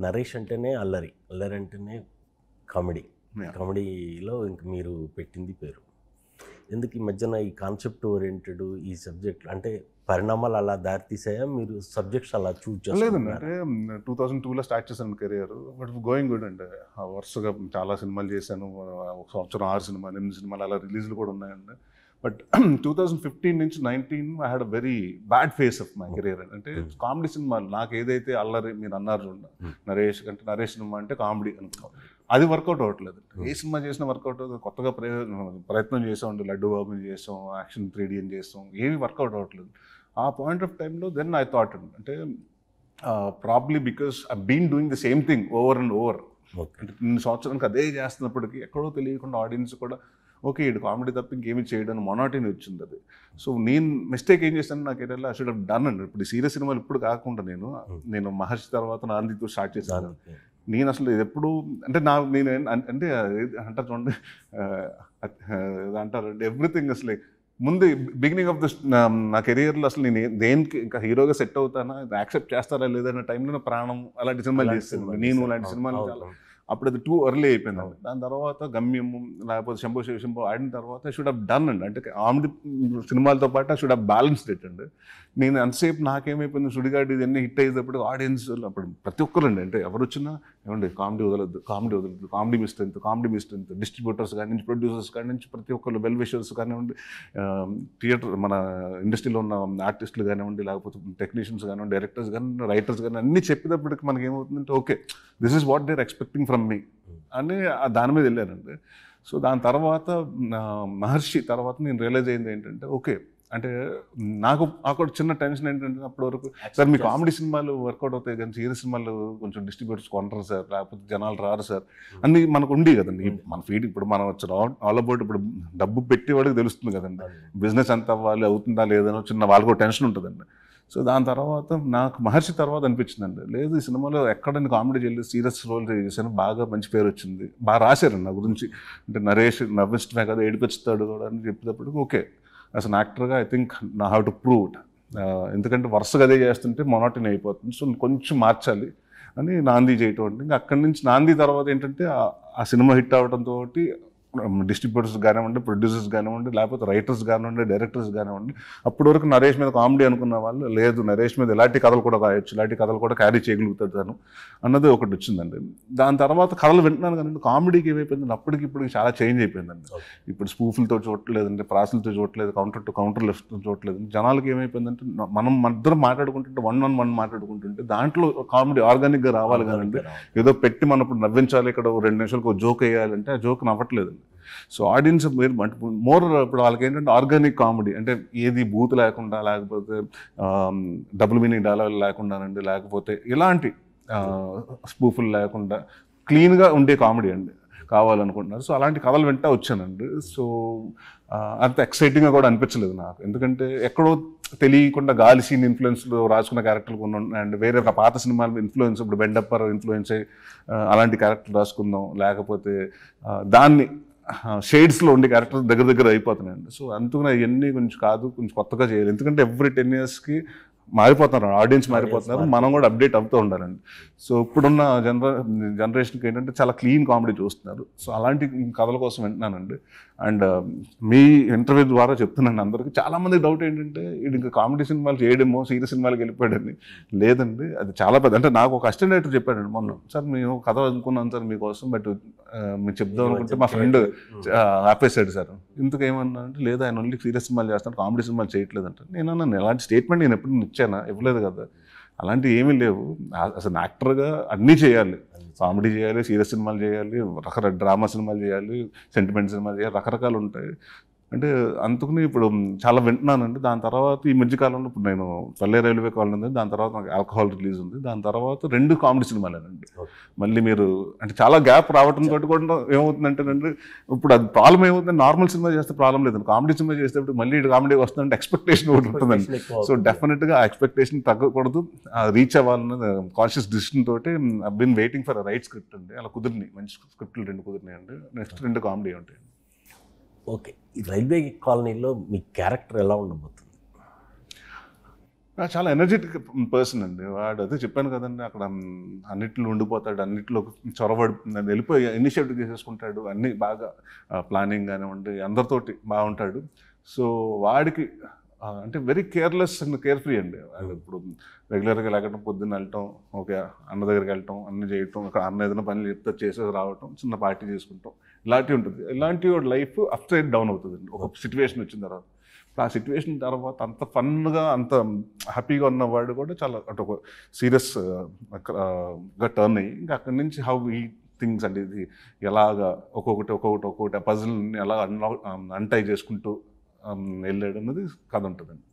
నరేష్ అంటేనే అల్లరి, అల్లరి అంటేనే కామెడీ, కామెడీలో ఇంక మీరు పెట్టింది పేరు. ఎందుకు ఈ మధ్యన ఈ కాన్సెప్ట్ ఓరియంటెడ్ ఈ సబ్జెక్ట్ అంటే పరిణామాలు అలా దారితీసాయా, మీరు సబ్జెక్ట్స్ అలా చూజ్ లేదండి. చేసుకున్నారా? అంటే 2002లో స్టార్ట్ చేశాను కెరియర్. బట్ గోయింగ్ గుడ్ అండి. వరుసగా చాలా సినిమాలు చేశాను. ఒక సంవత్సరం 6 సినిమాలు 8 సినిమాలు అలా రిలీజ్లు కూడా ఉన్నాయండి. బట్ 2015 నుంచి 19 I had a very bad phase of my career. అంటే కామెడీ సినిమాలు నాకు ఏదైతే అల్లరి మీరు అన్నారు చూడండి, నరేష్ అంటే నరేష్ సినిమా అంటే కామెడీ అనుకున్నాం, అది వర్కౌట్ అవ్వట్లేదు. ఏ సినిమా చేసినా వర్కౌట్ అవుతుంది. కొత్తగా ప్రయత్నం చేసాం, లడ్డు బాబుని చేసాం, యాక్షన్ 3D అని చేస్తాం, ఏవి వర్కౌట్ అవ్వట్లేదు. ఆ పాయింట్ ఆఫ్ టైంలో దెన్ ఐ థాట్ అంటే probably because I been doing the same thing over and over. అంటే 2 సంవత్సరానికి అదే చేస్తున్నప్పటికీ ఎక్కడో తెలియకుండా ఆడియన్స్ కూడా ఓకే ఇది కామెడీ తప్ప ఇంకేమి చేయడం మొనాటిని వచ్చింది అది. సో నేను మిస్టేక్ ఏం చేశాను నాకు ఏదైనా ఐ షుడ్ హావ్ డన్ అండి. ఇప్పుడు సీరియస్ సినిమాలు ఇప్పుడు కాకుండా నేను మహర్షి తర్వాత నాందితో స్టార్ట్ చేశాను. నేను అసలు ఎప్పుడు అంటే నేను అంటే అంటారు చూడండి, అంటారు ఎవ్రీథింగ్ అసలు ముందు బిగినింగ్ ఆఫ్ ద నా కెరియర్లో అసలు నేను దేనికి ఇంకా హీరోగా సెట్ అవుతానా, యాక్సెప్ట్ చేస్తారా లేదన్న టైంలో ప్రాణం అలాంటి సినిమాలు చేస్తాను నేను. అలాంటి సినిమాలు చాలా అప్పుడు అది టూ ఎర్లీ అయిపోయింది. దాని తర్వాత గమ్యము లేకపోతే శంభో శంభో ఆడిన తర్వాత ఐ షుడ్ హావ్ డన్ అండి. అంటే కామెడీ సినిమాలతో పాటు I should have balanced it అండి. నేను అంతసేపు నాకేమైపోయింది సుడిగాడి ఇవన్నీ హిట్ అయ్యేటప్పుడు ఆడియన్స్ అప్పుడు ప్రతి ఒక్కరండి అంటే ఎవరు వచ్చినా ఏమండి కామెడీ వదలొద్దు, కామెడీ వదలొద్దు, కామెడీ మీ స్ట్రెంత్, కామెడీ మీ స్ట్రెంత్, డిస్ట్రిబ్యూటర్స్ కానీ నుంచి ప్రొడ్యూసర్స్ కానీ నుంచి ప్రతి ఒక్కరు వెల్ విషర్స్ కానివ్వండి, థియేటర్ మన ఇండస్ట్రీలో ఉన్న ఆర్టిస్టులు కానివ్వండి, లేకపోతే టెక్నీషియన్స్ కానివ్వండి, డైరెక్టర్స్ కానీ రైటర్స్ కానీ అన్నీ చెప్పేటప్పటికి మనకి ఏమవుతుందంటే okay this is what they are expecting from me అని దాని మీద వెళ్ళానండి. సో దాని తర్వాత మహర్షి తర్వాత నేను రియలైజ్ అయింది ఏంటంటే ఓకే అంటే నాకు అక్కడ చిన్న టెన్షన్ ఏంటంటే అప్పటి వరకు సార్ మీ కామెడీ సినిమాలు వర్కౌట్ అవుతాయి కానీ సీరియస్ సినిమాలు కొంచెం డిస్ట్రిబ్యూటర్స్ కొంటారు సార్, లేకపోతే జనాలు రారు సార్ అన్ని మనకు ఉండి కదండి. మన ఫీడ్ ఇప్పుడు మనం ఆల్ అబౌట్ ఇప్పుడు డబ్బు పెట్టి వాడికి తెలుస్తుంది కదండి బిజినెస్ ఎంత అవ్వాలి అవుతుందా లేదనో చిన్న వాళ్ళకు టెన్షన్ ఉంటుందండి. సో దాని తర్వాత నాకు మహర్షి తర్వాత అనిపించిందండి లేదు ఈ సినిమాలో ఎక్కడైనా కామెడీ చేయలేదు, సీరియస్ రోల్ చేశాను, బాగా మంచి పేరు వచ్చింది, బాగా రాశారు నా గురించి. అంటే నరేష్ నవ్విష్టమే కదా ఏడిపిస్తాడు కూడా అని చెప్పేటప్పటికి ఓకే యాజ్ అన్ యాక్టర్గా ఐ థింక్ నా హ్యావ్ టు ప్రూవ్ ఇట్. ఎందుకంటే వరుసగా అదే చేస్తుంటే మొనాటిన్ అయిపోతుంది. సో కొంచెం మార్చాలి అని నాంది చేయటం అంటే ఇంకా అక్కడి నుంచి నాంది తర్వాత ఏంటంటే ఆ సినిమా హిట్ అవ్వడంతో డిస్ట్రిబ్యూటర్స్ కానివ్వండి, ప్రొడ్యూసర్స్ కానివ్వండి, లేకపోతే రైటర్స్ కానివ్వండి, డైరెక్టర్స్ కానివ్వండి, అప్పటి వరకు నరేష్ మీద కామెడీ అనుకున్న వాళ్ళు లేదు నరేష్ మీద ఇలాంటి కథలు కూడా రాయొచ్చు, ఇలాంటి కథలు కూడా క్యారీ చేయగలుగుతాను అన్నది ఒకటి వచ్చిందండి. దాని తర్వాత కథలు వింటున్నాను కానీ కామెడీకి ఏమైపోయిందండి అప్పటికి ఇప్పటికి చాలా చేంజ్ అయిపోయిందండి. ఇప్పుడు స్పూఫులతో చూడట్లేదంటే, ప్రాసులతో చూడట్లేదు, కౌంటర్ టు కౌంటర్ లెఫ్ట్ చూడట్లేదు. జనాలకి ఏమైపోయిందంటే మనం మధ్యలో మాట్లాడుకుంటుంటే 1-on-1 మాట్లాడుకుంటుంటే దాంట్లో కామెడీ ఆర్గానిక్గా రావాలి కానండి ఏదో పెట్టి మనం ఇప్పుడు నవ్వించాలి ఇక్కడ 2 నిమిషాలకు ఒక జోక్ వేయాలంటే ఆ జోక్ నవ్వట్లేదు. సో ఆడియన్స్ మోర్ ఇప్పుడు వాళ్ళకి ఏంటంటే ఆర్గానిక్ కామెడీ అంటే ఏది బూత్ లేకుండా, లేకపోతే డబుల్ మీనింగ్ డైలాగ్ లేకుండానండి, లేకపోతే ఇలాంటి స్పూఫులు లేకుండా క్లీన్గా ఉండే కామెడీ అండి కావాలనుకుంటున్నారు. సో అలాంటి కథలు వింటా వచ్చానండి. సో అంత ఎక్సైటింగ్గా కూడా అనిపించలేదు నాకు, ఎందుకంటే ఎక్కడో తెలియకుండా గాలి సీన్ ఇన్ఫ్లుయెన్స్లో రాసుకున్న క్యారెక్టర్లు కొన్ని అండ్ వేరే పాత సినిమాల ఇన్ఫ్లుయెన్స్ ఇప్పుడు బెండప్పర్ ఇన్ఫ్లుయెన్స్ అయ్యి అలాంటి క్యారెక్టర్ రాసుకుందాం, లేకపోతే దాన్ని షేడ్స్లో ఉండే క్యారెక్టర్ దగ్గర అయిపోతున్నాయండి. సో అందుకని అవన్నీ కొంచెం కాదు, కొంచెం కొత్తగా చేయాలి. ఎందుకంటే ఎవ్రీ 10 yearsకి మారిపోతున్నారు, ఆడియన్స్ మారిపోతున్నారు, మనం కూడా అప్డేట్ అవుతూ ఉండాలండి. సో ఇప్పుడున్న జనరేషన్కి ఏంటంటే చాలా క్లీన్ కామెడీ చూస్తున్నారు. సో అలాంటి కథల కోసం వింటున్నానండి. అండ్ మీ ఇంటర్వ్యూ ద్వారా చెప్తున్నాను అందరికీ. చాలామంది డౌట్ ఏంటంటే ఇది ఇంకా కామెడీ సినిమాలు చేయడమో సీరియస్ సినిమాలకు వెళ్ళిపోయాడని. లేదండి అది చాలా పెద్ద అంటే నాకు ఒక అసిస్టెంట్ డైరెక్టర్ చెప్పాడండి మొన్న, సార్ మేము కథ అనుకున్నాను సార్ మీకోసం, బట్ మీరు చెప్దాం అనుకుంటే మా ఫ్రెండ్ ఆపేసాడు సార్. ఇందుకు ఏమన్నా అంటే లేదు ఆయన ఓన్లీ సీరియస్ సినిమాలు చేస్తాను కామెడీ సినిమాలు చేయట్లేదు అంటే. నేను అన్నాను ఎలాంటి స్టేట్మెంట్ నేను ఎప్పుడు ఇచ్చానా, ఇవ్వలేదు కదా, అలాంటివి ఏమీ లేవు. అసలు యాక్టర్గా అన్నీ చేయాలి, కామెడీ చేయాలి, సీరియస్ సినిమాలు చేయాలి, రకరకాల డ్రామా సినిమాలు చేయాలి, సెంటిమెంట్ సినిమాలు చేయాలి, రకరకాలు ఉంటాయి. అంటే అందుకని ఇప్పుడు చాలా వింటున్నానండి. దాని తర్వాత ఈ మధ్యకాలంలో ఇప్పుడు నేను పల్లె రైల్వే కాలనీ ఉంది, దాని తర్వాత నాకు ఆల్కహాల్ రిలీజ్ ఉంది, దాని తర్వాత 2 కామెడీ సినిమాలేనండి. మళ్ళీ మీరు అంటే చాలా గ్యాప్ రావడంతో కూడా ఏమవుతుందంటేనండి ఇప్పుడు అది ప్రాబ్లం ఏమవుతుందంటే నార్మల్ సినిమా చేస్తే ప్రాబ్లం లేదండి, కామెడీ సినిమా చేసేటప్పుడు మళ్ళీ కామెడీ వస్తుందంటే ఎక్స్పెక్టేషన్ ఒకటి ఉంటుందండి. సో డెఫినెట్గా ఆ ఎక్స్పెక్టేషన్ తగ్గకూడదు, రీచ్ అవ్వాలన్నది కాన్షియస్ డిసిషన్ తోటి I been waiting for right script అండి. అలా కుదిరినాయి, మంచి స్క్రిప్ట్లు 2 కుదిరినాయండి. నెక్స్ట్ 2 కామెడీ ఉంటాయి. ఓకే, ఈ రైల్వే కాలనీలో మీ క్యారెక్టర్ ఎలా ఉండబోతుంది? చాలా ఎనర్జెటిక్ పర్సన్ అండి వాడు. అదే చెప్పాను కదండి, అక్కడ అన్నిట్లో ఉండిపోతాడు, అన్నిట్లో చొరబడి వెళ్ళిపోయి ఇనిషియేటివ్ చేసేసుకుంటాడు, అన్నీ బాగా ప్లానింగ్ కానివ్వండి అందరితోటి బాగుంటాడు. సో వాడికి అంటే very careless and care free అండి. వాళ్ళు ఇప్పుడు రెగ్యులర్గా లేకటం, పొద్దున్న వెళ్ళటం, ఓకే అన్న దగ్గరికి వెళ్ళటం, అన్నీ చేయటం, అక్కడ అన్న ఏదైనా పనులు చెప్తే చేసేసి రావటం, చిన్న పార్టీ చేసుకుంటాం, ఇలాంటివి ఉంటుంది. ఇలాంటి లైఫ్ అప్ సైడ్ డౌన్ అవుతుందండి ఒక సిచ్యువేషన్ వచ్చిన తర్వాత. ఆ సిచ్యువేషన్ తర్వాత అంత ఫన్గా అంత హ్యాపీగా ఉన్నవాడు కూడా చాలా అంటే ఒక సీరియస్గా టర్న్ అయ్యి ఇంకా అక్కడి నుంచి హౌ ఈ థింగ్స్ అంటే ఇది ఎలాగా ఒక్కొక్కటి పజిల్ని ఎలా అన్టై చేసుకుంటూ వెళ్ళాడు అన్నది కథ ఉంటుందండి.